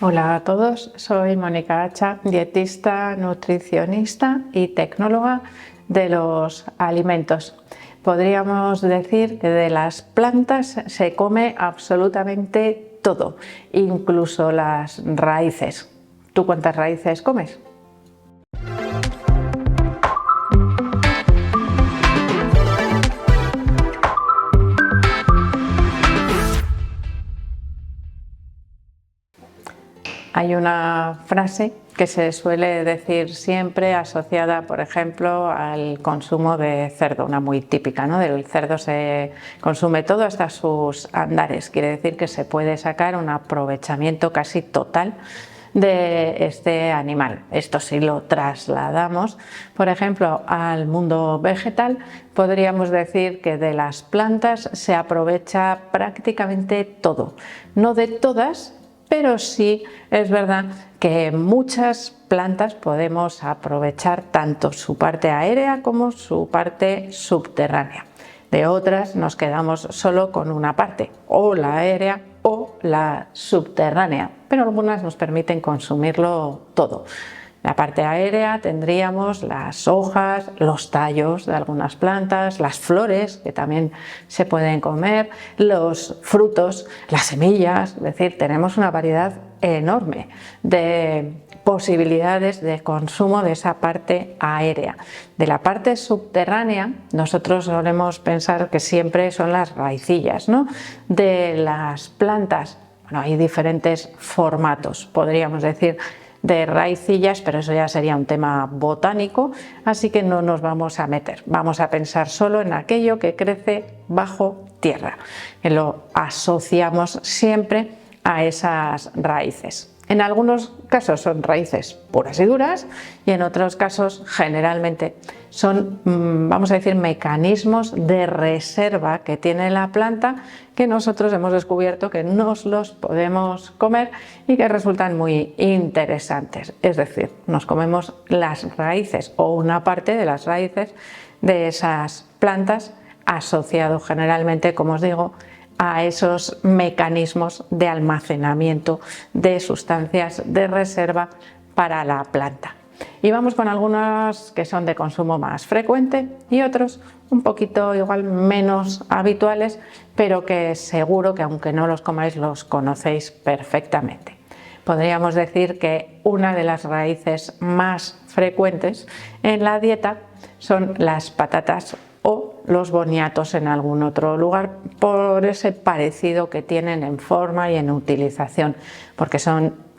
Hola a todos, soy Mónica Hacha, dietista, nutricionista y tecnóloga de los alimentos. Podríamos decir que de las plantas se come absolutamente todo, incluso las raíces. ¿Tú cuántas raíces comes? Hay una frase que se suele decir siempre asociada, por ejemplo, al consumo de cerdo, una muy típica, ¿no? Del cerdo se consume todo hasta sus andares, quiere decir que se puede sacar un aprovechamiento casi total de este animal. Esto si lo trasladamos, por ejemplo, al mundo vegetal, podríamos decir que de las plantas se aprovecha prácticamente todo, no de todas, pero sí es verdad que muchas plantas podemos aprovechar tanto su parte aérea como su parte subterránea. De otras nos quedamos solo con una parte, o la aérea o la subterránea, pero algunas nos permiten consumirlo todo. La parte aérea tendríamos las hojas, los tallos de algunas plantas, las flores que también se pueden comer, los frutos, las semillas, es decir, tenemos una variedad enorme de posibilidades de consumo de esa parte aérea. De la parte subterránea, nosotros solemos pensar que siempre son las raicillas, ¿no? De las plantas. Bueno, hay diferentes formatos, podríamos decir, de raicillas, pero eso ya sería un tema botánico, así que no nos vamos a meter. Vamos a pensar solo en aquello que crece bajo tierra, que lo asociamos siempre a esas raíces. En algunos casos son raíces puras y duras y en otros casos generalmente son, vamos a decir, mecanismos de reserva que tiene la planta que nosotros hemos descubierto que nos los podemos comer y que resultan muy interesantes. Es decir, nos comemos las raíces o una parte de las raíces de esas plantas asociado generalmente, como os digo, a esos mecanismos de almacenamiento de sustancias de reserva para la planta. Y vamos con algunas que son de consumo más frecuente y otros un poquito igual menos habituales, pero que seguro que aunque no los comáis los conocéis perfectamente. Podríamos decir que una de las raíces más frecuentes en la dieta son las patatas o los boniatos en algún otro lugar por ese parecido que tienen en forma y en utilización, porque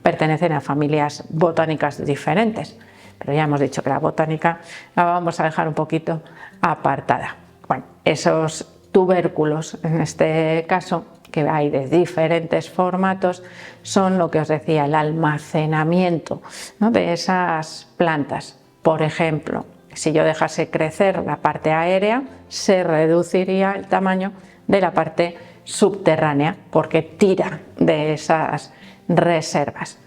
pertenecen a familias botánicas diferentes. Pero ya hemos dicho que la botánica la vamos a dejar un poquito apartada. Bueno, esos tubérculos, en este caso, que hay de diferentes formatos, son lo que os decía, el almacenamiento, ¿no?, de esas plantas. Por ejemplo, si yo dejase crecer la parte aérea, se reduciría el tamaño de la parte subterránea porque tira de esas reservas.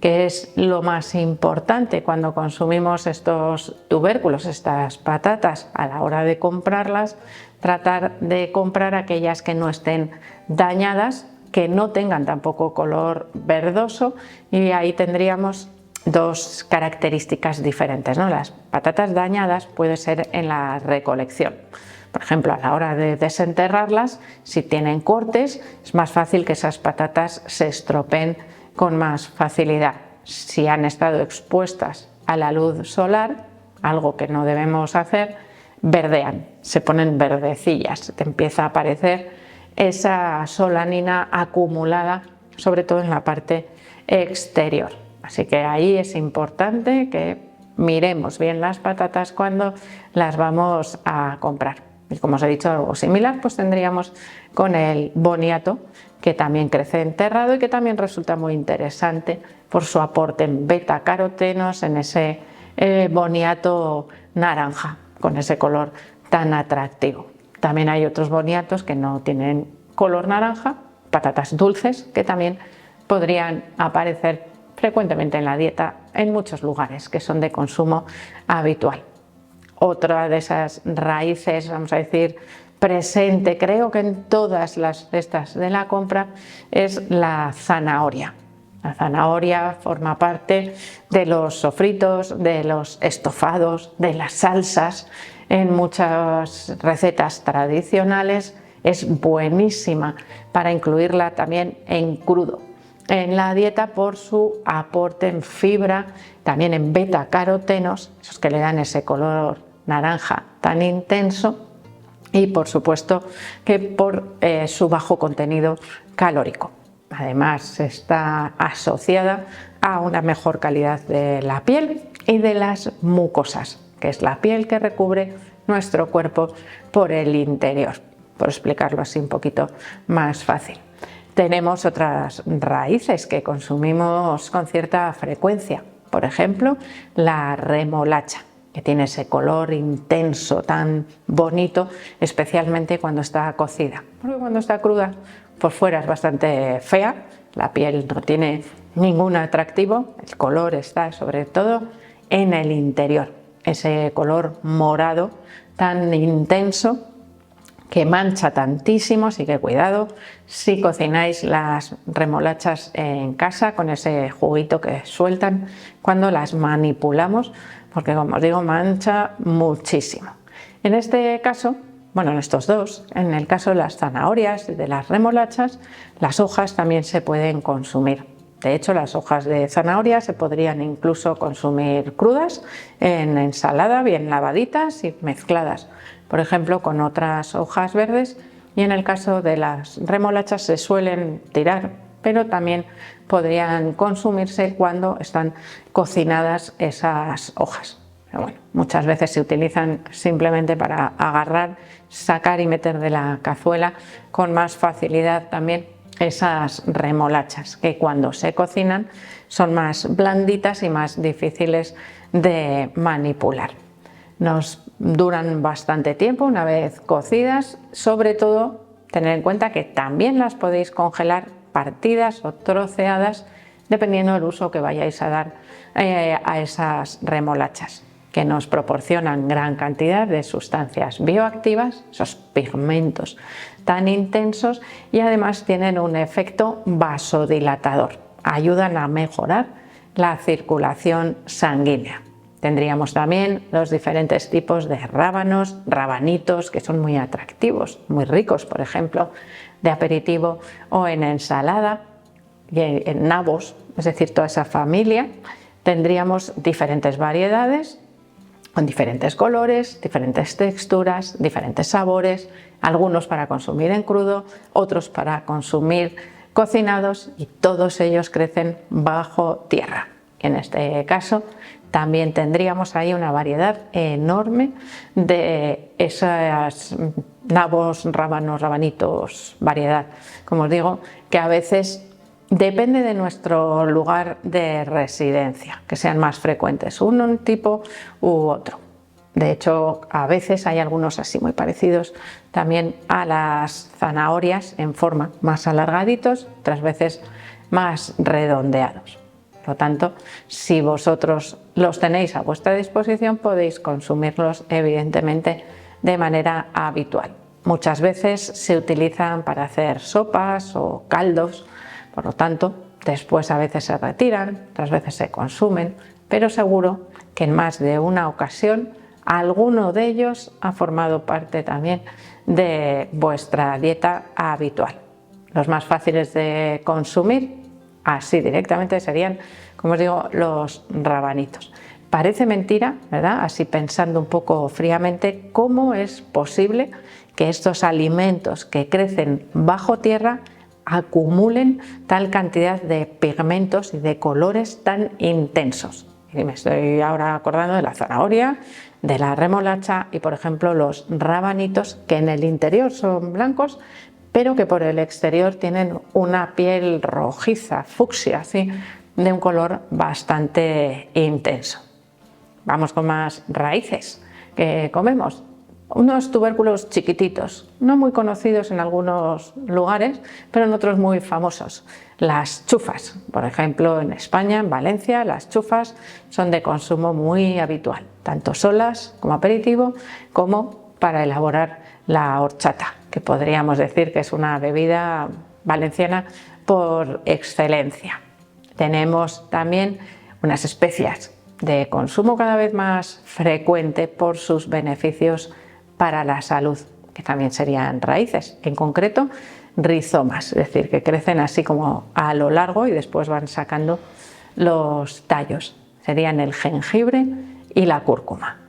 ¿Qué es lo más importante cuando consumimos estos tubérculos, estas patatas? A la hora de comprarlas, tratar de comprar aquellas que no estén dañadas, que no tengan tampoco color verdoso, y ahí tendríamos dos características diferentes, ¿no? Las patatas dañadas puede ser en la recolección. Por ejemplo, a la hora de desenterrarlas, si tienen cortes, es más fácil que esas patatas se estropeen con más facilidad. Si han estado expuestas a la luz solar, algo que no debemos hacer, verdean, se ponen verdecillas, te empieza a aparecer esa solanina acumulada, sobre todo en la parte exterior. Así que ahí es importante que miremos bien las patatas cuando las vamos a comprar. Y como os he dicho, algo similar pues tendríamos con el boniato, que también crece enterrado y que también resulta muy interesante por su aporte en betacarotenos, en ese boniato naranja, con ese color tan atractivo. También hay otros boniatos que no tienen color naranja, patatas dulces, que también podrían aparecer frecuentemente en la dieta en muchos lugares que son de consumo habitual. Otra de esas raíces, vamos a decir, presente, creo que en todas las cestas de la compra, es la zanahoria. La zanahoria forma parte de los sofritos, de los estofados, de las salsas. En muchas recetas tradicionales es buenísima para incluirla también en crudo en la dieta por su aporte en fibra, también en beta-carotenos, esos que le dan ese color naranja tan intenso, y por supuesto que por su bajo contenido calórico. Además está asociada a una mejor calidad de la piel y de las mucosas, que es la piel que recubre nuestro cuerpo por el interior, por explicarlo así un poquito más fácil. Tenemos otras raíces que consumimos con cierta frecuencia, por ejemplo la remolacha, que tiene ese color intenso tan bonito, especialmente cuando está cocida, porque cuando está cruda por fuera es bastante fea, la piel no tiene ningún atractivo, el color está sobre todo en el interior, ese color morado tan intenso que mancha tantísimo, así que cuidado si cocináis las remolachas en casa con ese juguito que sueltan cuando las manipulamos, porque como os digo mancha muchísimo. En este caso, bueno, en estos dos, en el caso de las zanahorias y de las remolachas, las hojas también se pueden consumir. De hecho, las hojas de zanahoria se podrían incluso consumir crudas en ensalada, bien lavaditas y mezcladas, por ejemplo, con otras hojas verdes, y en el caso de las remolachas se suelen tirar, pero también podrían consumirse cuando están cocinadas esas hojas. Pero bueno, muchas veces se utilizan simplemente para agarrar, sacar y meter de la cazuela con más facilidad también esas remolachas, que cuando se cocinan son más blanditas y más difíciles de manipular. Nos duran bastante tiempo una vez cocidas, sobre todo tener en cuenta que también las podéis congelar partidas o troceadas dependiendo del uso que vayáis a dar a esas remolachas, que nos proporcionan gran cantidad de sustancias bioactivas, esos pigmentos tan intensos, y además tienen un efecto vasodilatador, ayudan a mejorar la circulación sanguínea. Tendríamos también los diferentes tipos de rábanos, rabanitos, que son muy atractivos, muy ricos, por ejemplo, de aperitivo o en ensalada, y en nabos, es decir, toda esa familia. Tendríamos diferentes variedades con diferentes colores, diferentes texturas, diferentes sabores, algunos para consumir en crudo, otros para consumir cocinados, y todos ellos crecen bajo tierra. En este caso también tendríamos ahí una variedad enorme de esas nabos, rábanos, rabanitos, variedad, como os digo, que a veces depende de nuestro lugar de residencia, que sean más frecuentes un tipo u otro. De hecho, a veces hay algunos así muy parecidos también a las zanahorias en forma, más alargaditos, otras veces más redondeados. Por lo tanto, si vosotros los tenéis a vuestra disposición, podéis consumirlos evidentemente de manera habitual. Muchas veces se utilizan para hacer sopas o caldos, por lo tanto, después a veces se retiran, otras veces se consumen, pero seguro que en más de una ocasión alguno de ellos ha formado parte también de vuestra dieta habitual. Los más fáciles de consumir así directamente serían, como os digo, los rabanitos. Parece mentira, ¿verdad? Así pensando un poco fríamente, ¿cómo es posible que estos alimentos que crecen bajo tierra acumulen tal cantidad de pigmentos y de colores tan intensos? Y me estoy ahora acordando de la zanahoria, de la remolacha y, por ejemplo, los rabanitos, que en el interior son blancos, pero que por el exterior tienen una piel rojiza, fucsia, así, de un color bastante intenso. Vamos con más raíces que comemos. Unos tubérculos chiquititos, no muy conocidos en algunos lugares, pero en otros muy famosos. Las chufas, por ejemplo, en España, en Valencia, las chufas son de consumo muy habitual, tanto solas como aperitivo, como para elaborar la horchata, que podríamos decir que es una bebida valenciana por excelencia. Tenemos también unas especias de consumo cada vez más frecuente por sus beneficios para la salud, que también serían raíces, en concreto rizomas, es decir, que crecen así como a lo largo y después van sacando los tallos. Serían el jengibre y la cúrcuma.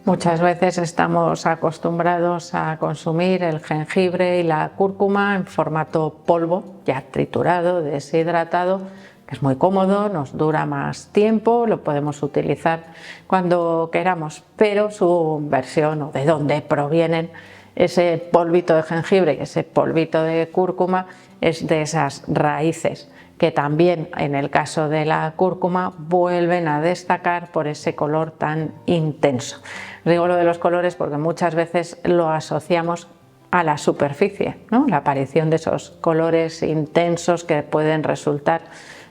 Muchas veces estamos acostumbrados a consumir el jengibre y la cúrcuma en formato polvo, ya triturado, deshidratado, que es muy cómodo, nos dura más tiempo, lo podemos utilizar cuando queramos, pero su versión o de dónde provienen ese polvito de jengibre y ese polvito de cúrcuma es de esas raíces que también en el caso de la cúrcuma vuelven a destacar por ese color tan intenso. Digo lo de los colores porque muchas veces lo asociamos a la superficie, ¿no? La aparición de esos colores intensos que pueden resultar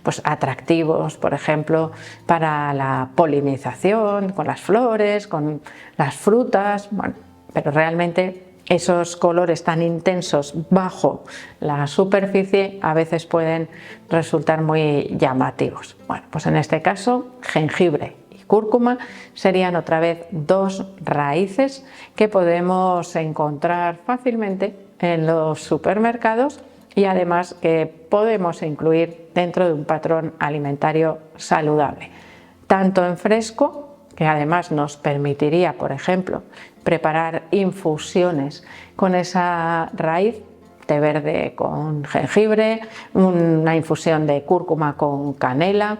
pues atractivos, por ejemplo, para la polinización, con las flores, con las frutas, bueno, pero realmente esos colores tan intensos bajo la superficie a veces pueden resultar muy llamativos. Bueno, pues en este caso, jengibre y cúrcuma serían otra vez dos raíces que podemos encontrar fácilmente en los supermercados y además que podemos incluir dentro de un patrón alimentario saludable, tanto en fresco, que además nos permitiría, por ejemplo, preparar infusiones con esa raíz, té verde con jengibre, una infusión de cúrcuma con canela.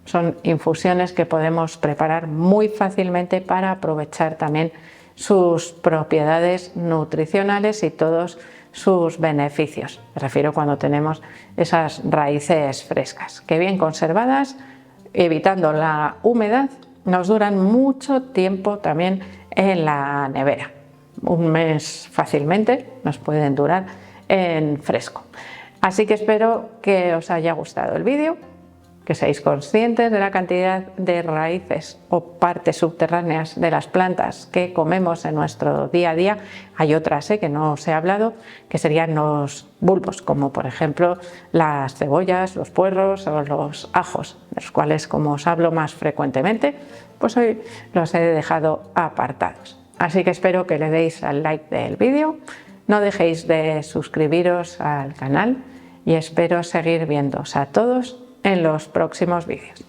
Son infusiones que podemos preparar muy fácilmente para aprovechar también sus propiedades nutricionales y todos sus beneficios. Me refiero cuando tenemos esas raíces frescas, que bien conservadas, evitando la humedad, nos duran mucho tiempo también en la nevera. Un mes fácilmente nos pueden durar en fresco. Así que espero que os haya gustado el vídeo, que seáis conscientes de la cantidad de raíces o partes subterráneas de las plantas que comemos en nuestro día a día. Hay otras que no os he hablado, que serían los bulbos, como por ejemplo las cebollas, los puerros o los ajos, de los cuales, como os hablo más frecuentemente, pues hoy los he dejado apartados. Así que espero que le deis al like del vídeo, no dejéis de suscribiros al canal y espero seguir viéndoos a todos en los próximos vídeos.